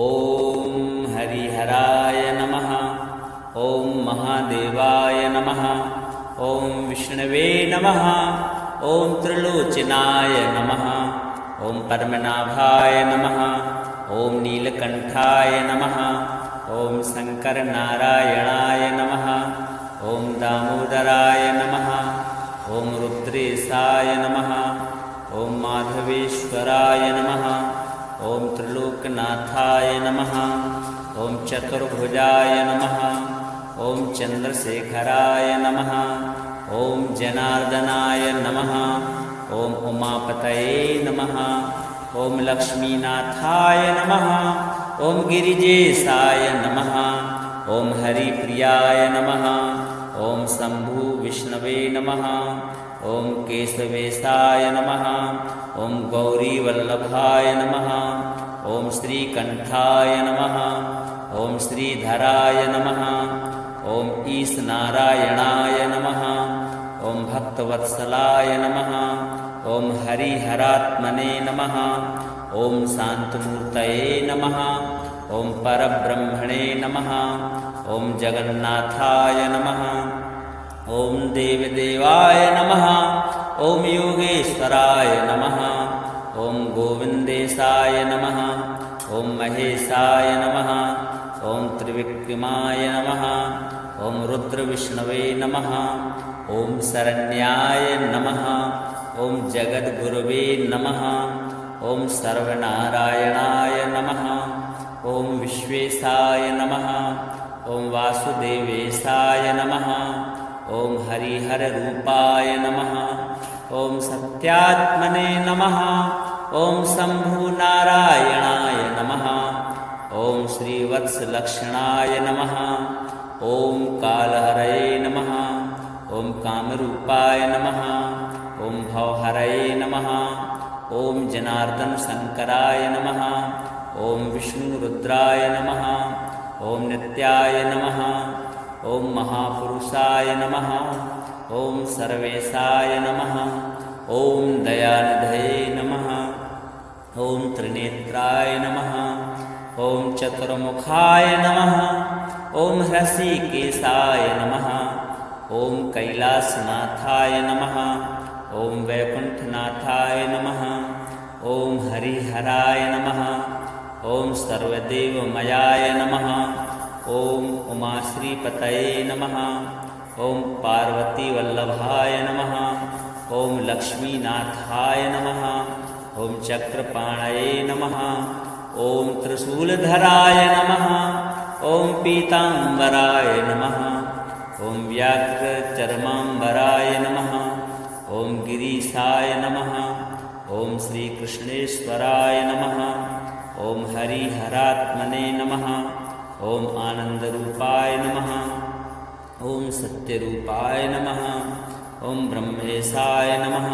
ॐ हरिहराय नमः। ॐ महादेवाय नमः। ॐ विष्णवे नमः। ॐ त्रिलोचनाय नमः। ॐ पद्मनाभाय नमः। ॐ नीलकण्ठाय नमः। ॐ शङ्करनारायणाय नमः। ॐ दामोदराय नमः। ॐ रुद्रेशाय नमः। ॐ माधवेश्वराय नमः। ॐ त्रिलोकनाथाय नमः। ॐ चतुर्भुजाय नमः। ॐ चन्द्रशेखराय नमः। ॐ जनार्दनाय नमः। ॐ उमापतये नमः। ॐ लक्ष्मीनाथाय नमः। ॐ गिरिजेशाय नमः। ॐ हरिप्रियाय नमः। ॐ शम्भु विष्णवे नमः। ॐ केशवेशाय नमः। ॐ गौरीवल्लभाय नमः। ॐ श्रीकण्ठाय नमः। ॐ श्रीधराय नमः। ॐ ईशनारायणाय नमः। ॐ भक्तवत्सलाय नमः। ॐ हरिहरात्मने नमः। ॐ शान्तमूर्तये नमः। ॐ परब्रह्मणे नमः। ॐ जगन्नाथाय नमः। ॐ देवदेवाय नमः। ॐ योगेश्वराय नमः। ॐ गोविन्देशाय नमः। ॐ महेशाय नमः। ॐ त्रिविक्रमाय नमः। ॐ रुद्रविष्णवे नमः। ॐ शरण्याय नमः। ॐ जगद्गुरवे नमः। ॐ सर्वनारायणाय नमः। ॐ विश्वेशाय नमः। ॐ वासुदेवेशाय नमः। ॐ हरिहररूपाय नमः। ॐ सत्यात्मने नमः। ॐ शम्भुनारायणाय नमः। ॐ श्रीवत्सलक्षणाय नमः। ॐ कालहरये नमः। ॐ कामरूपाय नमः। ॐ भवहरये नमः। ॐ जनार्दनशङ्कराय नमः। ॐ विष्णुरुद्राय नमः। ॐ नित्याय नमः। ॐ महापुरुषाय नमः। ॐ सर्वेशाय नमः। ॐ दयानिधये नमः। ॐ त्रिनेत्राय नमः। ॐ चतुर्मुखाय नमः। ॐ हृषीकेशाय नमः। ॐ कैलासनाथाय नमः। ॐ वैकुण्ठनाथाय नमः। ॐ हरिहराय नमः। ॐ सर्वदेवमयाय नमः। ॐ उमाश्रीपतये नमः। ॐ पार्वतीवल्लभाय नमः। ॐ लक्ष्मीनाथाय नमः। ॐ चक्रपाणये नमः। ॐ त्रिशूलधराय नमः। ॐ पीताम्बराय नमः। ॐ व्याघ्रचर्माम्बराय नमः। ॐ गिरीशाय नमः। ॐ श्रीकृष्णेश्वराय नमः। ॐ हरिहरात्मने नमः। ॐ आनन्दरूपाय नमः। ॐ सत्यरूपाय नमः। ॐ ब्रह्मेशाय नमः।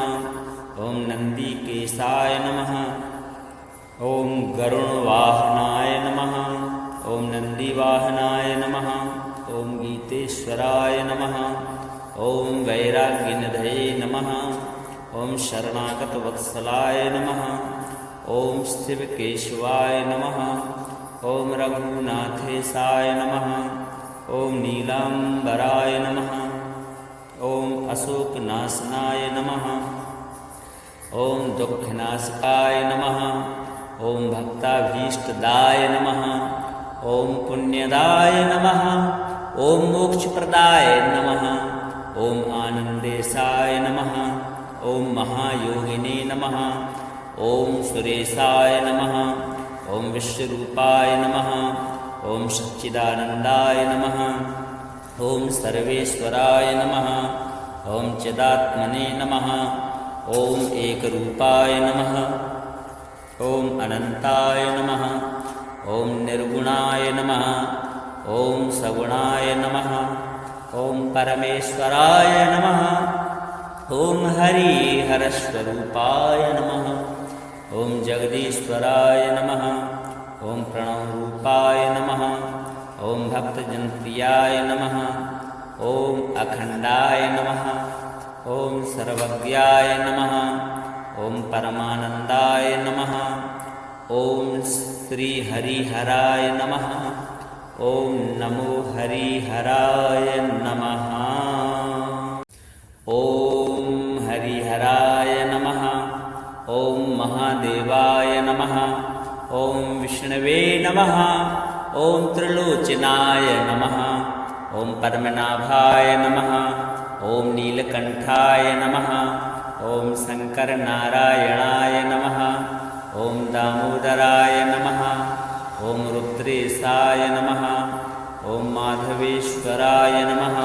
ॐ नन्दिकेशाय नमः। ॐ गरुणवाहनाय नमः। ॐ नन्दिवाहनाय नमः। ॐ गीतेश्वराय नमः। ॐ वैराग्यनिधये नमः। ॐ शरणागतवत्सलाय नमः। ॐ शिवकेशवाय नमः। ॐ रघुनाथेशाय नमः। ॐ नीलाम्बराय नमः। ॐ अशोकनाशनाय नमः। ॐ दुःखनाशकाय नमः। ॐ भक्ताभीष्टदाय नमः। ॐ पुण्यदाय नमः। ॐ मोक्षप्रदाय नमः। ॐ आनन्देशाय नमः। ॐ महायोगिने नमः। ॐ सुरेशाय नमः। ॐ विश्वरूपाय नमः। ॐ सच्चिदानन्दाय नमः। ॐ सर्वेश्वराय नमः। ॐ चिदात्मने नमः। ॐ एकरूपाय नमः। ॐ अनन्ताय नमः। ॐ निर्गुणाय नमः। ॐ सगुणाय नमः। ॐ परमेश्वराय नमः। ॐ हरिहरस्वरूपाय नमः। ॐ जगदीश्वराय नमः। ॐ प्रणवरूपाय नमः। ॐ भक्तजनप्रियाय नमः। ॐ अखण्डाय नमः। ॐ सर्वज्ञाय नमः। ॐ परमानन्दाय नमः। ॐ श्री हरिहराय नमः। ओम नमो हरिहराय नमः। ओम हरिहराय नमः। ओम महादेवाय नमः। ओम विष्णवे नमः। ओम त्रिलोचनाय नमः। ओम पद्मनाभाय नमः। ओम नीलकंठाय नमः। ओम शंकर नारायणाय नमः। ओम दामोदराय नमः। ओम रुद्रेशाय नमः। ओम माधवेश्वराय नमः।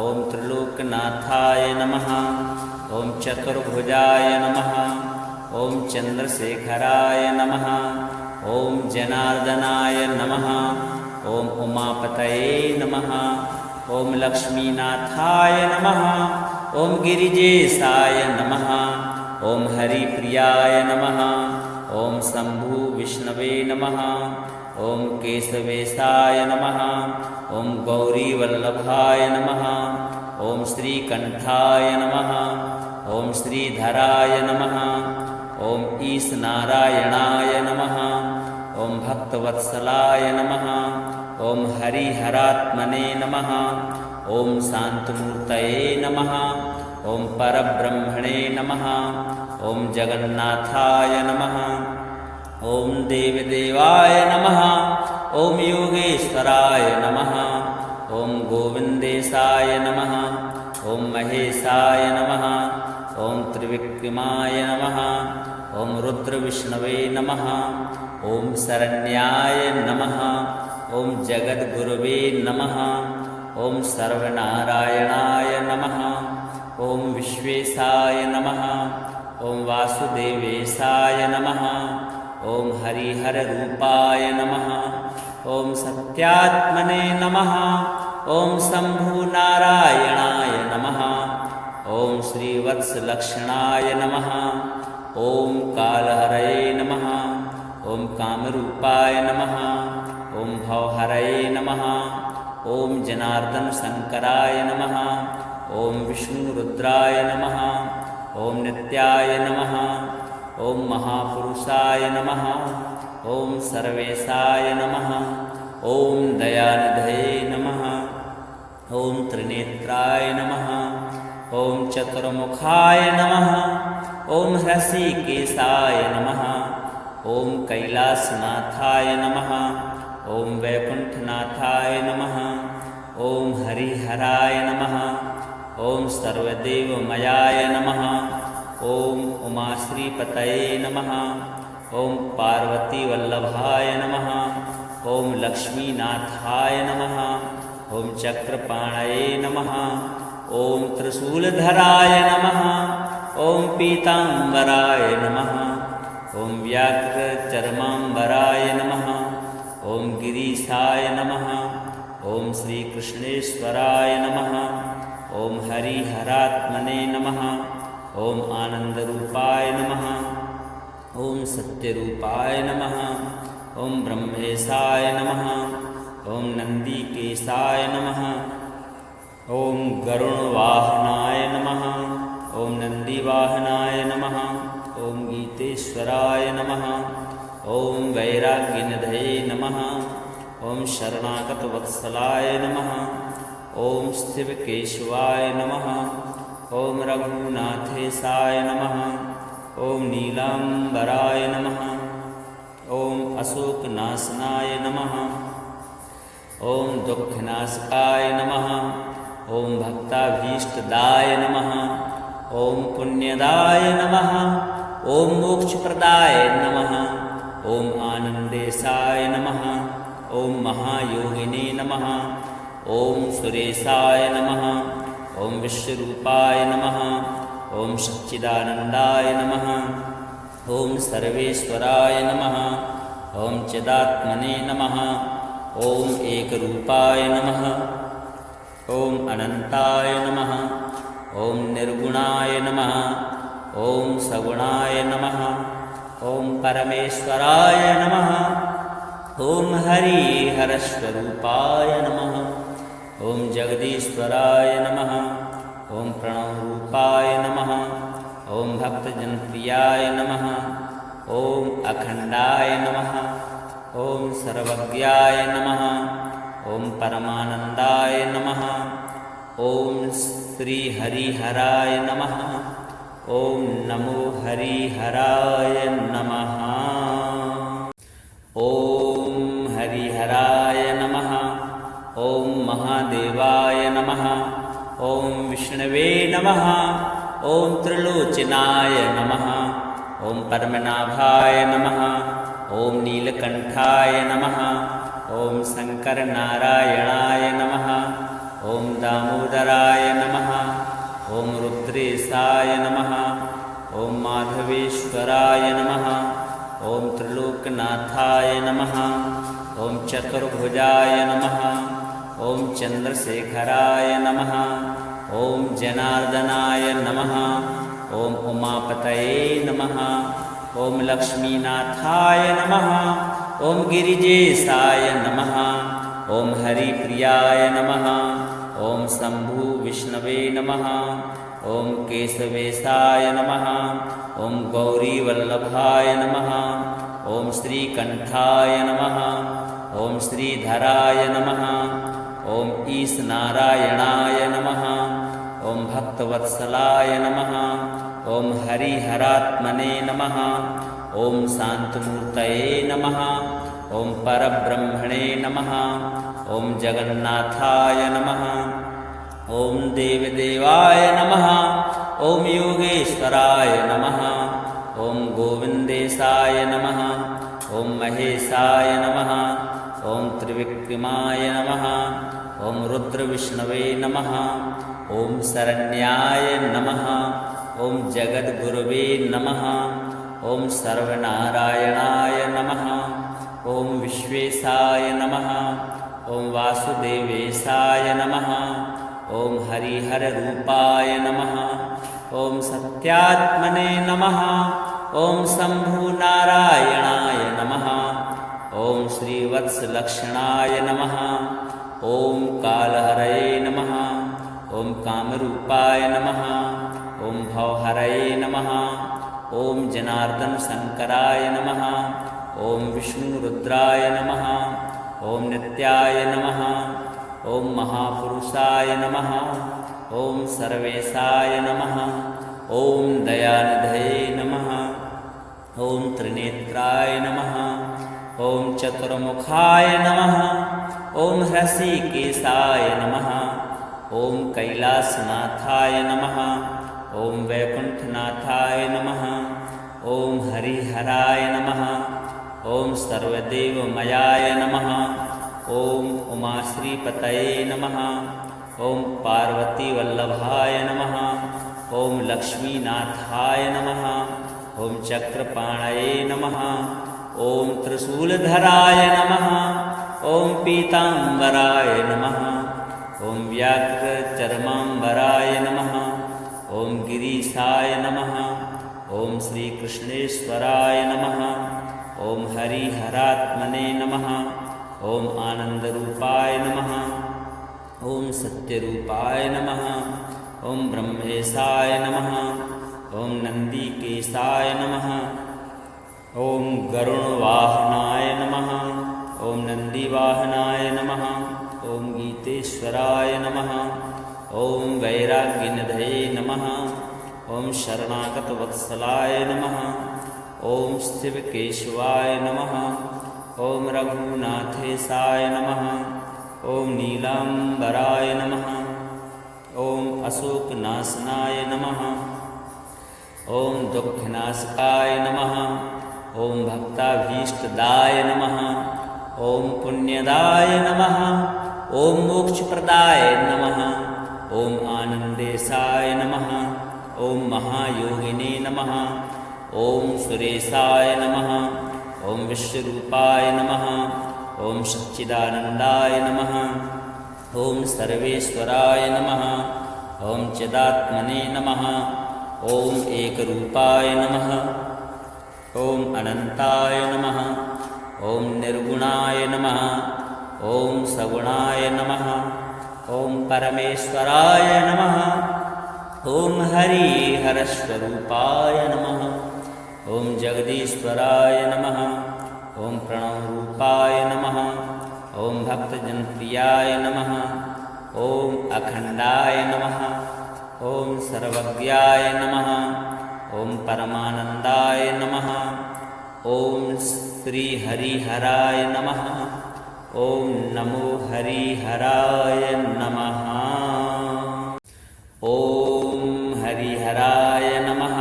ओम त्रिलोकनाथाय नमः। ओम चतुर्भुजाय नमः। ओम चंद्रशेखराय नमः। ओम जनार्दनाय नमः। ओम उमापतये नमः। ओम लक्ष्मीनाथाय नमः। ओम गिरिजेशाय नमः। ओम हरिप्रियाय नमः। ओम शंभु विष्णवे नमः। ओम केशवेशाय नमः। ओम गौरीवल्लभाय नमः। ओम श्रीकंठाय नमः। ओम श्रीधराय नमः। ओम ईशनारायणाय नमः। ओम भक्तवत्सलाय नमः। ओम हरिहरात्मने नमः। ओम शांतमूर्तये नमः। ओम परब्रह्मणे नमः। ओम जगन्नाथाय नमः। ओम देवदेवाय नमः। ओम योगेश्वराय नमः। ओम गोविंदेशाय नमः। ओम महेशाय नमः। ओम त्रिविक्रमाय नमः। ओम रुद्रविष्णवे नमः। ओम शरण्याय नमः। ओम जगद्गुरवे नमः। ओम सर्वनारायणाय नमः। ओम विश्वेशाय नमः। ओम वासुदेवेशाय नमः। ओम हरिहररूपाय नमः। ओम सत्यात्मने नमः। ओम शंभुनारायणाय नमः। ओम श्रीवत्सलक्षणाय नमः। ओम कालहरये नमः। ओम कामरूपाय नमः। ओम भवहरये नमः। ओम जनार्दन शंकराय नमः। ओम विष्णुरुद्राय नमः। ओम नित्याय नमः। ओम महापुरुषाय नमः। ओम सर्वेशाय नमः। ओम दयानिधये नमः। ओम त्रिनेत्राय नमः। ओम चतुर्मुखाय नमः। ओम हृषिकेशाय नमः। ओम कैलासनाथाय नमः। ओम वैकुंठनाथाय नमः। ओम हरिहराय नमः। ओम सर्वदेवमयाय नमः। ओम उमाश्रीपतये नमः। ओम पार्वतीवल्लभाय नमः। ओम लक्ष्मीनाथाय नमः। ओम चक्रपाणये नमः। ओम त्रिशूलधराय नमः। ओम पीतांबराय नमः। ओम व्याघ्रचर्मांबराय नमः। ओम गिरीशाय नमः। ओम श्रीकृष्णेश्वराय नमः। ओम हरिहरात्मने नमः। ओम आनंदरूपाय नमः। ओम सत्यरूपाय नमः। ओम ब्रह्मेशाय नमः। ओम नंदीकेशाय नमः। ओम गरुणवाहनाय नमः। ओम नंदीवाहनाय नमः। ओम गीतेश्वराय नमः। ओम वैराग्यनिधये नमः। ओम शरणागतवत्सलाय नमः। ओम शिवकेशवाय नमः। ओम रघुनाथेशाय नमः। ओम नीलांबराय नमः। ओम अशोकनाशनाय नमः। ओम दुःखनाशकाय नमः। ओम भक्ताभीष्टदाय नमः। ओम पुण्यदाय नमः। ओम मोक्षप्रदाय नमः। ओम आनंदेशाय नमः। ओम महायोगिने नमः। ओम सुरेशाय नमः। ओम विश्वरूपाय नमः। ओम सच्चिदानंदाय नमः। ओम सर्वेश्वराय नमः। ओम चिदात्मने नमः। ओम एकरूपाय नमः। ओम अनंताय नमः। ओम निर्गुणाय नमः। ओम सगुणाय नमः। ओम परमेश्वराय नमः। ओम हरिहरस्वरूपाय नमः। ओम जगदीश्वराय नमः। ओम प्रणवरूपाय नमः। ओम भक्तजनप्रियाय नमः। ओम अखंडाय नमः। ॐ सर्वज्ञाय नमः। ॐ परमानन्दाय नमः। ॐ श्रीहरिहराय नमः। ॐ नमो हरिहराय नमः। ॐ हरिहराय नमः। ॐ महादेवाय नमः। ॐ विष्णवे नमः। ॐ त्रिलोचनाय नमः। ॐ पद्मनाभाय नमः। ॐ नीलकण्ठाय नमः। ॐ शङ्करनारायणाय नमः। ॐ दामोदराय नमः। ॐ रुद्रेशाय नमः। ॐ माधवेश्वराय नमः। ॐ त्रिलोकनाथाय नमः। ॐ चतुर्भुजाय नमः। ॐ चन्द्रशेखराय नमः। ॐ जनार्दनाय नमः। ॐ उमापतये नमः। ॐ लक्ष्मीनाथाय नमः। ॐ गिरिजेशाय नमः। ॐ हरिप्रियाय नमः। ॐ शम्भु विष्णवे नमः। ॐ केशवेशाय नमः। ॐ गौरीवल्लभाय नमः। ॐ श्रीकण्ठाय नमः। ॐ श्रीधराय नमः। ॐ ईशनारायणाय नमः। ॐ भक्तवत्सलाय नमः। ॐ हरिहरात्मने नमः। ॐ शान्तमूर्तये नमः। ॐ परब्रह्मणे नमः। ॐ जगन्नाथाय नमः। ॐ देवदेवाय नमः। ॐ योगेश्वराय नमः। ॐ गोविन्देशाय नमः। ॐ महेशाय नमः। ॐ त्रिविक्रमाय नमः। ॐ रुद्रविष्णवे नमः। ॐ शरण्याय नमः। ॐ जगद्गुरवे नमः। ॐ सर्वनारायणाय नमः। ॐ विश्वेशाय नमः। ॐ वासुदेवेशाय नमः। ॐ हरिहररूपाय नमः। ॐ सत्यात्मने नमः। ॐ शम्भुनारायणाय नमः। ॐ श्रीवत्सलक्षणाय नमः। ॐ कालहरये नमः। ॐ कामरूपाय नमः। ॐ भवहरये नमः। ॐ जनार्दनशङ्कराय नमः। ॐ विष्णुरुद्राय नमः। ॐ नित्याय नमः। ॐ महापुरुषाय नमः। ॐ सर्वेशाय नमः। ॐ दयानिधये नमः। ॐ त्रिनेत्राय नमः। ॐ चतुर्मुखाय नमः। ॐ हृषीकेशाय नमः। ॐ कैलासनाथाय नमः। ॐ वैकुण्ठनाथाय नमः। ॐ हरिहराय नमः। ॐ सर्वदेवमयाय नमः। ॐ उमाश्रीपतये नमः। ॐ पार्वतीवल्लभाय नमः। ॐ लक्ष्मीनाथाय नमः। ॐ चक्रपाणये नमः। ॐ त्रिशूलधराय नमः। ॐ पीताम्बराय नमः। ॐ व्याघ्रचर्माम्बराय नमः। ॐ गिरीशाय नमः। ॐ श्रीकृष्णेश्वराय नमः। ॐ हरिहरात्मने नमः। ॐ आनन्दरूपाय नमः। ॐ सत्यरूपाय नमः। ॐ ब्रह्मेशाय नमः। ॐ नन्दिकेशाय नमः। ॐ गरुणवाहनाय नमः। ॐ नन्दिवाहनाय नमः। ॐ गीतेश्वराय नमः। ॐ वैराग्यनिधये नमः। ॐ शरणागतवत्सलाय नमः। ॐ शिवकेशवाय नमः। ॐ रघुनाथेशाय नमः। ॐ नीलाम्बराय नमः। ॐ अशोकनाशनाय नमः। ॐ दुःखनाशकाय नमः। ॐ भक्ताभीष्टदाय नमः। ॐ पुण्यदाय नमः। ॐ मोक्षप्रदाय नमः। ॐ आनन्देशाय नमः। ॐ महायोगिने नमः। ॐ सुरेशाय नमः। ॐ विश्वरूपाय नमः। ॐ सच्चिदानन्दाय नमः। ॐ सर्वेश्वराय नमः। ॐ चिदात्मने नमः। ॐ एकरूपाय नमः। ॐ अनन्ताय नमः। ॐ निर्गुणाय नमः। ॐ सगुणाय नमः। ॐ परमेश्वराय नमः। ॐ हरिहरस्वरूपाय नमः। ॐ जगदीश्वराय नमः। ॐ प्रणवरूपाय नमः। ॐ भक्तजनप्रियाय नमः। ॐ अखण्डाय नमः। ॐ सर्वज्ञाय नमः। ॐ परमानन्दाय नमः। ॐ श्रीहरिहराय नमः। ॐ नमो हरिहराय नमः। ॐ हरिहराय नमः।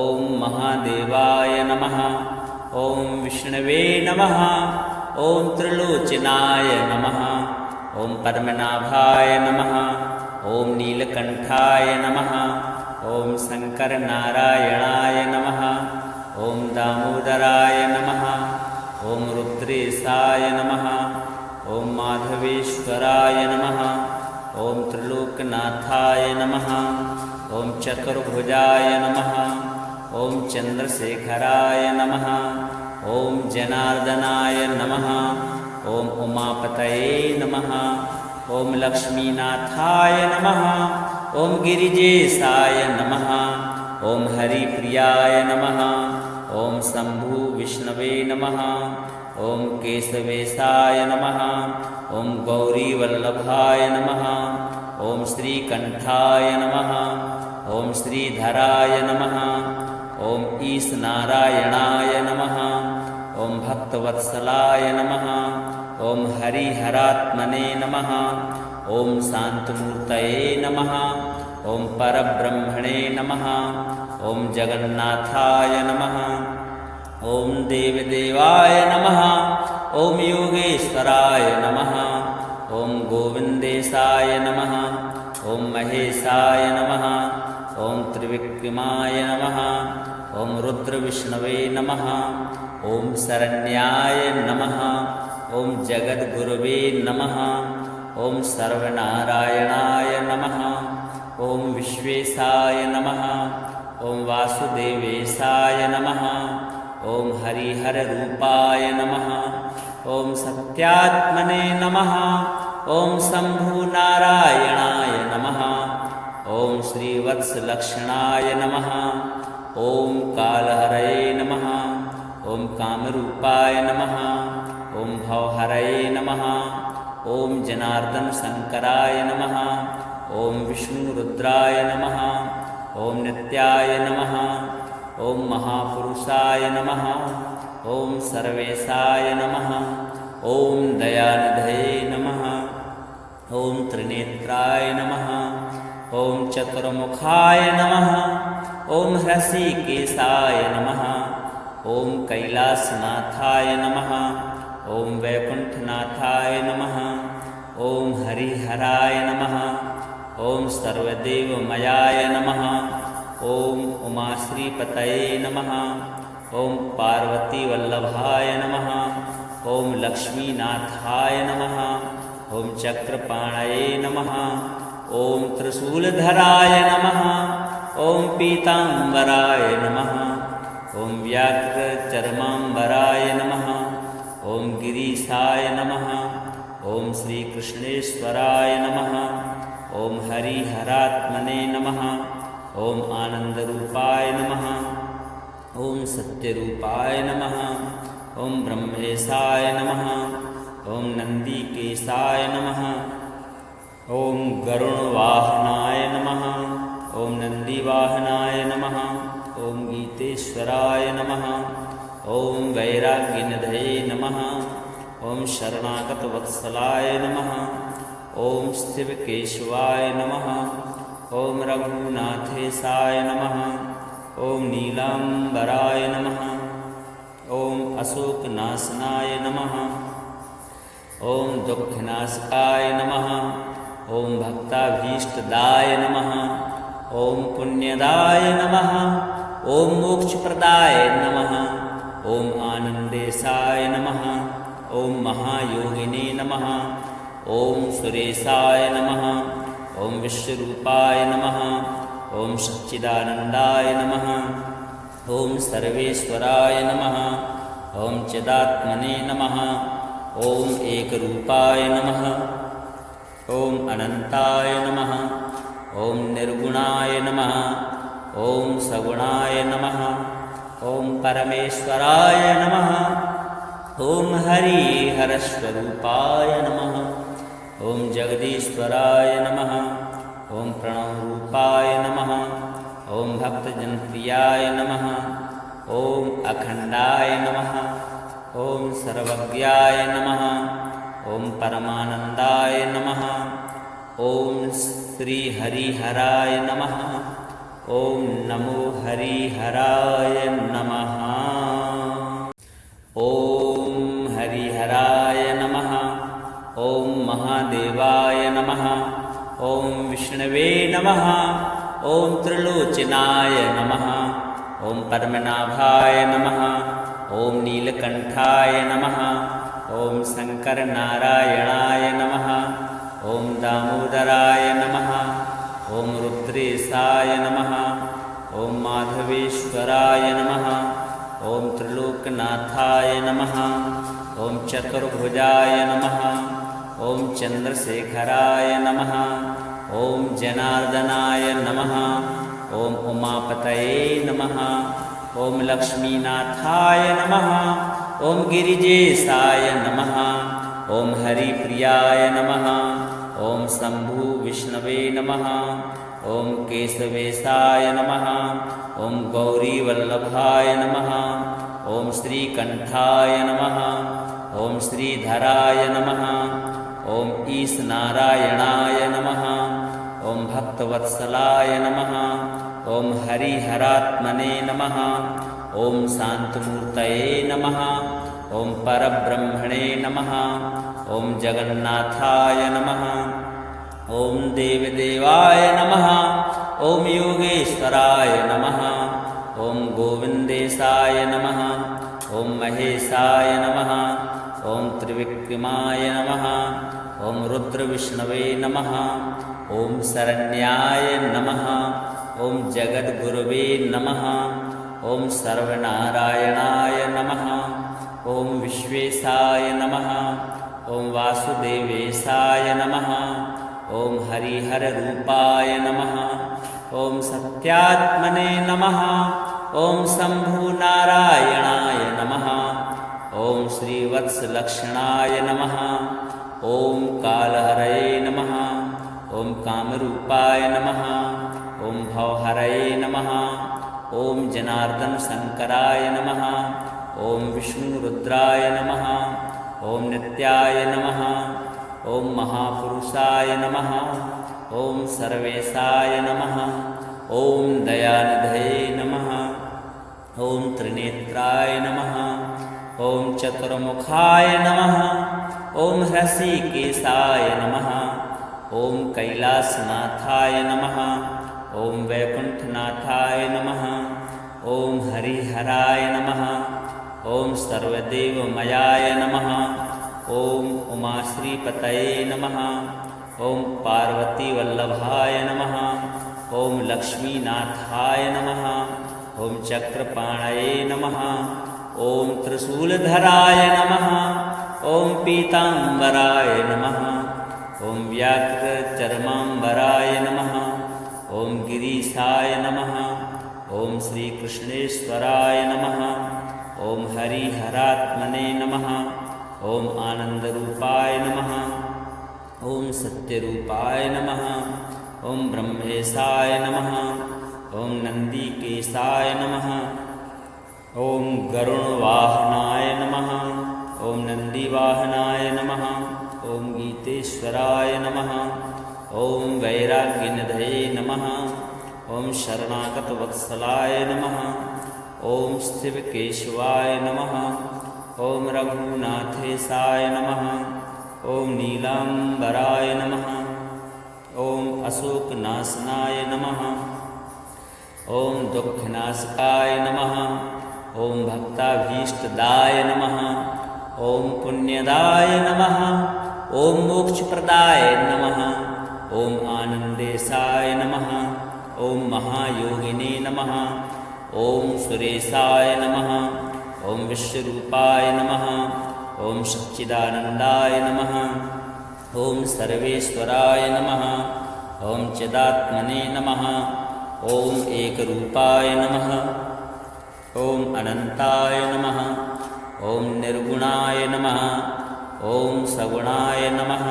ॐ महादेवाय नमः। ॐ विष्णवे नमः। ॐ त्रिलोचनाय नमः। ॐ पद्मनाभाय नमः। ॐ नीलकण्ठाय नमः। ॐ शङ्करनारायणाय नमः। ॐ दामोदराय नमः। ॐ रुद्रेशाय नमः। ॐ माधवेश्वराय नमः। ॐ त्रिलोकनाथाय नमः। ॐ चतुर्भुजाय नमः। ॐ चन्द्रशेखराय नमः। ॐ जनार्दनाय नमः। ॐ उमापतये नमः। ॐ लक्ष्मीनाथाय नमः। ॐ गिरिजेशाय नमः। ॐ हरिप्रियाय नमः। ॐ शम्भु विष्णवे नमः। ॐ केशवेशाय नमः। ॐ गौरीवल्लभाय नमः। ॐ श्रीकण्ठाय नमः। ॐ श्रीधराय नमः। ॐ ईशनारायणाय नमः। ॐ भक्तवत्सलाय नमः। ॐ हरिहरात्मने नमः। ॐ शान्तमूर्तये नमः। ॐ परब्रह्मणे नमः। ॐ जगन्नाथाय नमः। ॐ देवदेवाय नमः। ॐ योगेश्वराय नमः। ॐ गोविन्देशाय नमः। ॐ महेशाय नमः। ॐ त्रिविक्रमाय नमः। ॐ रुद्रविष्णवे नमः। ॐ शरण्याय नमः। ॐ जगद्गुरवे नमः। ॐ सर्वनारायणाय नमः। ॐ विश्वेशाय नमः। ॐ वासुदेवेशाय नमः। ॐ हरिहररूपाय नमः। ॐ सत्यात्मने नमः। ॐ शम्भुनारायणाय नमः। ॐ श्रीवत्सलक्षणाय नमः। ॐ कालहरये नमः। ॐ कामरूपाय नमः। ॐ भवहरये नमः। ॐ जनार्दनशङ्कराय नमः। ॐ विष्णुरुद्राय नमः। ॐ नित्याय नमः। ॐ महापुरुषाय नमः। ॐ सर्वेशाय नमः। ॐ दयानिधये नमः। ॐ त्रिनेत्राय नमः। ॐ चतुर्मुखाय नमः। ॐ हृषीकेशाय नमः। ॐ कैलासनाथाय नमः। ॐ वैकुण्ठनाथाय नमः। ॐ हरिहराय नमः। ॐ सर्वदेवमयाय नमः। ॐ उमाश्रीपतये नमः। ॐ पार्वतीवल्लभाय नमः। ॐ लक्ष्मीनाथाय नमः। ॐ चक्रपाणये नमः। ॐ त्रिशूलधराय नमः। ॐ पीताम्बराय नमः। ॐ व्याघ्रचर्माम्बराय नमः। ॐ गिरीशाय नमः। ॐ श्रीकृष्णेश्वराय नमः। ॐ हरिहरात्मने नमः। ॐ आनन्दरूपाय नमः। ॐ सत्यरूपाय नमः। ॐ ब्रह्मेशाय नमः। ॐ नन्दिकेशाय नमः। ॐ गरुणवाहनाय नमः। ॐ नन्दिवाहनाय नमः। ॐ गीतेश्वराय नमः। ॐ वैराग्यनिधये नमः। ॐ शरणागतवत्सलाय नमः। ॐ शिवकेशवाय नमः। ॐ रघुनाथेशाय नमः। ॐ नीलाम्बराय नमः। ॐ अशोकनाशनाय नमः। ॐ दुःखनाशकाय नमः। ॐ भक्ताभीष्टदाय नमः। ॐ पुण्यदाय नमः। ॐ मोक्षप्रदाय नमः। ॐ आनन्देशाय नमः। ॐ महायोगिने नमः। ॐ सुरेशाय नमः। ॐ विश्वरूपाय नमः। ॐ सच्चिदानन्दाय नमः। ॐ सर्वेश्वराय नमः। ॐ चिदात्मने नमः। ॐ एकरूपाय नमः। ॐ अनन्ताय नमः। ॐ निर्गुणाय नमः। ॐ सगुणाय नमः। ॐ परमेश्वराय नमः। ॐ हरिहरस्वरूपाय नमः। ॐ जगदीश्वराय नमः। ॐ प्रणवरूपाय नमः। ॐ भक्तजनप्रियाय नमः। ॐ अखण्डाय नमः। ॐ सर्वज्ञाय नमः। ॐ परमानन्दाय नमः। ॐ श्रीहरिहराय नमः। ॐ नमो हरिहराय नमः। ॐ हरिहराय नमः। ॐ महादेवाय नमः। ॐ विष्णवे नमः। ॐ त्रिलोचनाय नमः। ॐ पद्मनाभाय नमः। ॐ नीलकण्ठाय नमः। ॐ शङ्करनारायणाय नमः। ॐ दामोदराय नमः। ॐ रुद्रेशाय नमः। ॐ माधवेश्वराय नमः। ॐ त्रिलोकनाथाय नमः। ॐ चतुर्भुजाय नमः। ॐ चन्द्रशेखराय नमः। ॐ जनार्दनाय नमः। ॐ उमापतये नमः। ॐ लक्ष्मीनाथाय नमः। ॐ गिरिजेशाय नमः। ॐ हरिप्रियाय नमः। ॐ शम्भु विष्णवे नमः। ॐ केशवेशाय नमः। ॐ गौरीवल्लभाय नमः। ॐ श्रीकण्ठाय नमः। ॐ श्रीधराय नमः। ॐ ईशनारायणाय नमः। ॐ भक्तवत्सलाय नमः। ॐ हरिहरात्मने नमः। ॐ शान्तमूर्तये नमः। ॐ परब्रह्मणे नमः। ॐ जगन्नाथाय नमः। ॐ देवदेवाय नमः। ॐ योगेश्वराय नमः। ॐ गोविन्देशाय नमः। ॐ महेशाय नमः। ॐ त्रिविक्रमाय नमः। ॐ रुद्रविष्णवे नमः। ॐ शरण्याय नमः। ॐ जगद्गुरवे नमः। ॐ सर्वनारायणाय नमः। ॐ विश्वेशाय नमः। ॐ वासुदेवेशाय नमः। ॐ हरिहररूपाय नमः। ॐ सत्यात्मने नमः। ॐ शम्भुनारायणाय नमः। ॐ श्रीवत्सलक्षणाय नमः। ॐ कालहरये नमः। ॐ कामरूपाय नमः। ॐ भवहरये नमः। ॐ जनार्दनशङ्कराय नमः। ॐ विष्णुरुद्राय नमः। ॐ नित्याय नमः। ॐ महापुरुषाय नमः। ॐ सर्वेशाय नमः। ॐ दयानिधये नमः। ॐ त्रिनेत्राय नमः। ॐ चतुर्मुखाय नमः। ॐ हृषीकेशाय नमः। ॐ कैलासनाथाय नमः। ॐ वैकुण्ठनाथाय नमः। ॐ हरिहराय नमः। ॐ सर्वदेवमयाय नमः। ॐ उमाश्रीपतये नमः। ॐ पार्वतीवल्लभाय नमः। ॐ लक्ष्मीनाथाय नमः। ॐ चक्रपाणये नमः। ॐ त्रिशूलधराय नमः। ॐ पीताम्बराय नमः। ॐ व्याघ्रचर्माम्बराय नमः। ॐ गिरीशाय नमः। ॐ श्रीकृष्णेश्वराय नमः। ॐ हरिहरात्मने नमः। ॐ आनन्दरूपाय नमः। ॐ सत्यरूपाय नमः। ॐ ब्रह्मेशाय नमः। ॐ नन्दिकेशाय नमः। ॐ गरुणवाहनाय नमः। ॐ नन्दिवाहनाय नमः। ॐ गीतेश्वराय नमः। ॐ वैराग्यनिधये नमः। ॐ शरणागतवत्सलाय नमः। ॐ शिवकेशवाय नमः। ॐ रघुनाथेशाय नमः। ॐ नीलाम्बराय नमः। ॐ अशोकनाशनाय नमः। ॐ दुःखनाशकाय नमः। ॐ भक्ताभीष्टदाय नमः। ॐ पुण्यदाय नमः। ॐ मोक्षप्रदाय नमः। ॐ आनन्देशाय नमः। ॐ महायोगिने नमः। ॐ सुरेशाय नमः। ॐ विश्वरूपाय नमः। ॐ सच्चिदानन्दाय नमः। ॐ सर्वेश्वराय नमः। ॐ चिदात्मने नमः। ॐ एकरूपाय नमः। ॐ अनन्ताय नमः। ॐ निर्गुणाय नमः, ॐ सगुणाय नमः,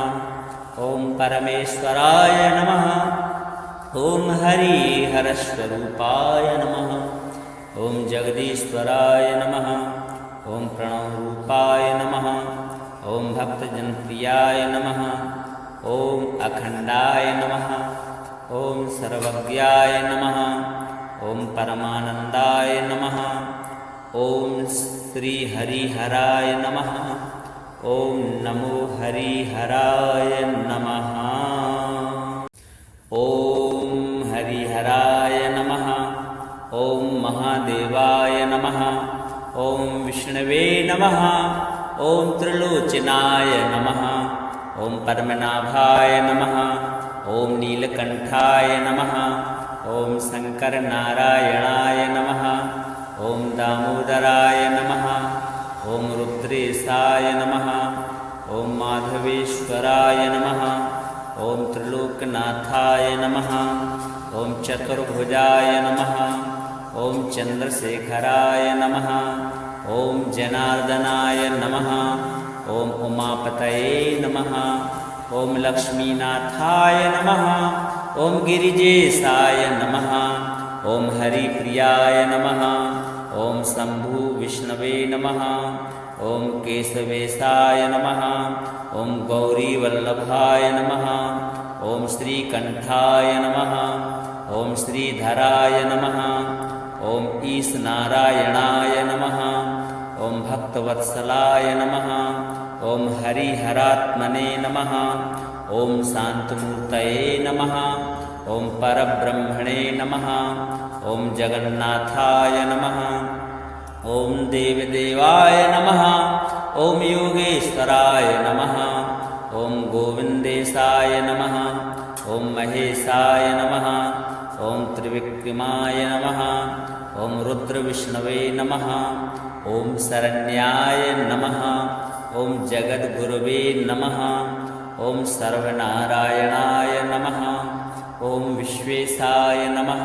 ॐ परमेश्वराय नमः, ॐ हरिहरस्वरूपाय नमः, ॐ जगदीश्वराय नमः, ॐ प्रणवरूपाय नमः, ॐ भक्तजनप्रियाय नमः, ॐ अखण्डाय नमः, ॐ सर्वज्ञाय नमः, ॐ परमानन्दाय नमः, ॐ श्रीहरिहराय नमः, ॐ नमो हरिहराय नमः। ॐ हरिहराय नमः, ॐ महादेवाय नमः, ॐ विष्णवे नमः, ॐ त्रिलोचनाय नमः, ॐ पद्मनाभाय नमः, ॐ नीलकण्ठाय नमः, ॐ शङ्करनारायणाय नमः, ॐ दामोदराय नमः, ॐ रुद्रेशाय नमः, ॐ माधवेश्वराय नमः, ॐ त्रिलोकनाथाय नमः, ॐ चतुर्भुजाय नमः, ॐ चन्द्रशेखराय नमः, ॐ जनार्दनाय नमः, ॐ उमापतये नमः, ॐ लक्ष्मीनाथाय नमः, ॐ गिरिजेशाय नमः, ॐ हरिप्रियाय नमः, ॐ शम्भु विष्णवे नमः, ॐ केशवेशाय नमः, ॐ गौरीवल्लभाय नमः, ॐ श्रीकण्ठाय नमः, ॐ श्रीधराय नमः, ॐ ईशनारायणाय नमः, ॐ भक्तवत्सलाय नमः, ॐ हरिहरात्मने नमः, ॐ शान्तमूर्तये नमः, ॐ परब्रह्मणे नमः, ॐ जगन्नाथाय नमः, ॐ देवदेवाय नमः, ॐ योगेश्वराय नमः, ॐ गोविन्देशाय नमः, ॐ महेशाय नमः, ॐ त्रिविक्रमाय नमः, ॐ रुद्रविष्णवे नमः, ॐ शरण्याय नमः, ॐ जगद्गुरवे नमः, ॐ सर्वनारायणाय नमः, ॐ विश्वेशाय नमः,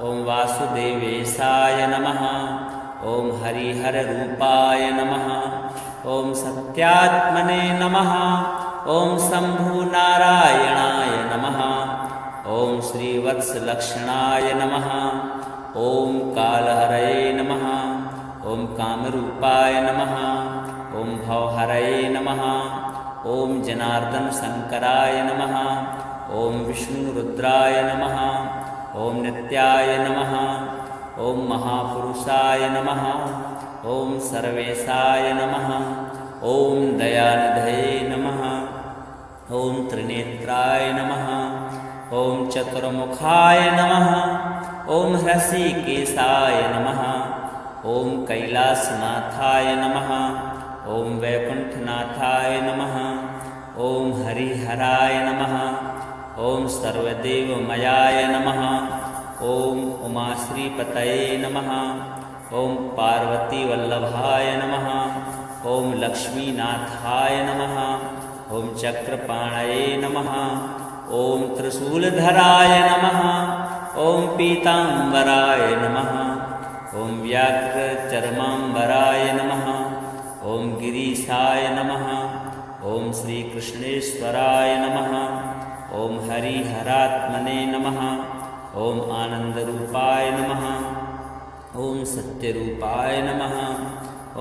ॐ वासुदेवेशाय नमः, ॐ हरिहररूपाय नमः, ॐ सत्यात्मने नमः, ॐ शम्भुनारायणाय नमः, ॐ श्रीवत्सलक्षणाय नमः, ॐ कालहरये नमः, ॐ कामरूपाय नमः, ॐ भवहरये नमः, ॐ जनार्दनशङ्कराय नमः, ॐ विष्णुरुद्राय नमः, ॐ नित्याय नमः, ॐ महापुरुषाय नमः, ॐ सर्वेशाय नमः, ॐ दयानिधये नमः, ॐ त्रिनेत्राय नमः, ॐ चतुर्मुखाय नमः, ॐ हृषीकेशाय नमः, ॐ कैलासनाथाय नमः, ॐ वैकुण्ठनाथाय नमः, ॐ हरिहराय नमः, ॐ सर्वदेवमयाय नमः, ॐ उमाश्रीपतये नमः, ॐ पार्वतीवल्लभाय नमः, ॐ लक्ष्मीनाथाय नमः, ॐ चक्रपाणये नमः, ॐ त्रिशूलधराय नमः, ॐ पीताम्बराय नमः, ॐ व्याघ्रचर्माम्बराय नमः, ॐ गिरीशाय नमः, ॐ श्रीकृष्णेश्वराय नमः, ॐ हरिहरात्मने नमः, ॐ आनन्दरूपाय नमः, ॐ सत्यरूपाय नमः,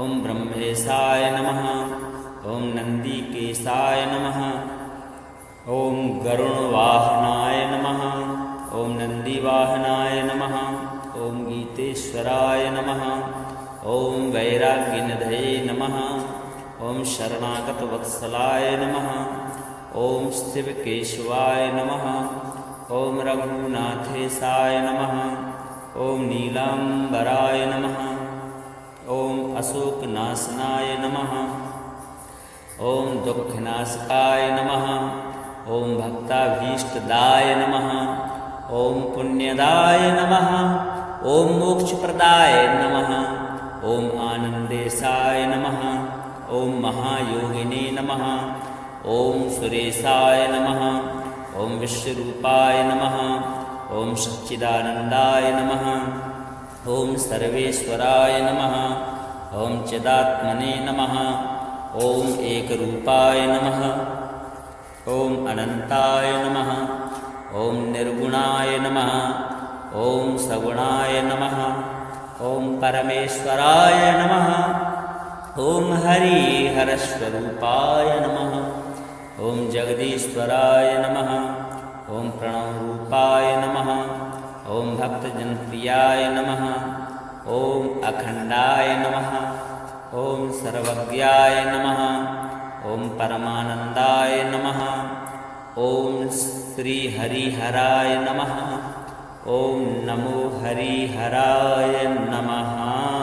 ॐ ब्रह्मेशाय नमः, ॐ नन्दिकेशाय नमः, ॐ गरुणवाहनाय नमः, ॐ नन्दिवाहनाय नमः, ॐ गीतेश्वराय नमः, ॐ वैराग्यनिधये नमः, ॐ शरणागतवत्सलाय नमः, ॐ शिवकेशवाय नमः, ॐ रघुनाथेशाय नमः, ॐ नीलाम्बराय नमः, ॐ अशोकनाशनाय नमः, ॐ दुःखनाशकाय नमः, ॐ भक्ताभीष्टदाय नमः, ॐ पुण्यदाय नमः, ॐ मोक्षप्रदाय नमः, ॐ आनन्देशाय नमः, ॐ महायोगिने नमः, ॐ सुरेशाय नमः, ॐ विश्वरूपाय नमः, ॐ सच्चिदानन्दाय नमः, ॐ सर्वेश्वराय नमः, ॐ चिदात्मने नमः। ॐ एकरूपाय नमः। ॐ अनन्ताय नमः। ॐ निर्गुणाय नमः। ॐ सगुणाय नमः। ॐ परमेश्वराय नमः। ॐ हरिहरस्वरूपाय नमः। ॐ जगदीश्वराय नमः। ॐ प्रणवरूपाय नमः। ॐ भक्तजनप्रियाय नमः। ॐ अखण्डाय नमः। ॐ सर्वज्ञाय नमः। ॐ परमानन्दाय नमः। ॐ श्रीहरिहराय नमः। ॐ नमो हरिहराय नमः।